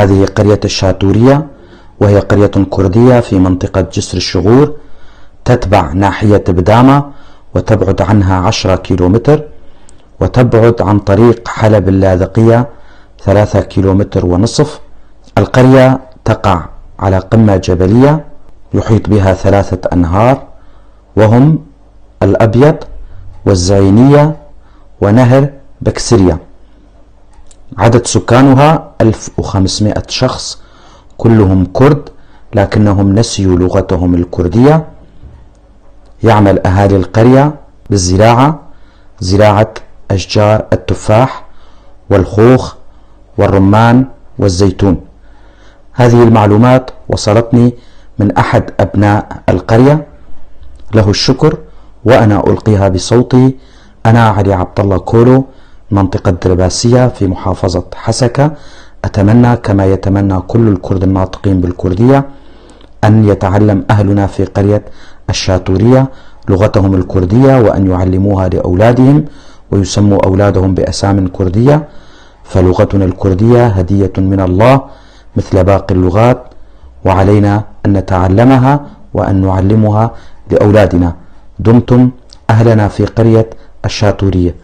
هذه قرية الشاتورية، وهي قرية كردية في منطقة جسر الشغور، تتبع ناحية بدامة وتبعد عنها 10 كيلومتر، وتبعد عن طريق حلب اللاذقية 3 كيلومتر ونصف. القرية تقع على قمة جبلية يحيط بها 3 أنهار، وهم الأبيض والزعينية ونهر بكسرية. عدد سكانها 1500 شخص، كلهم كرد لكنهم نسيوا لغتهم الكردية. يعمل أهالي القرية بالزراعة، زراعة أشجار التفاح والخوخ والرمان والزيتون. هذه المعلومات وصلتني من أحد أبناء القرية، له الشكر، وأنا ألقيها بصوتي. أنا علي عبد الله كولو، منطقة درباسية في محافظة حسكة. أتمنى كما يتمنى كل الكرد الناطقين بالكردية أن يتعلم أهلنا في قرية الشاتورية لغتهم الكردية، وأن يعلموها لأولادهم ويسموا أولادهم بأسام كردية، فلغتنا الكردية هدية من الله مثل باقي اللغات، وعلينا أن نتعلمها وأن نعلمها لأولادنا. دمتم أهلنا في قرية الشاتورية.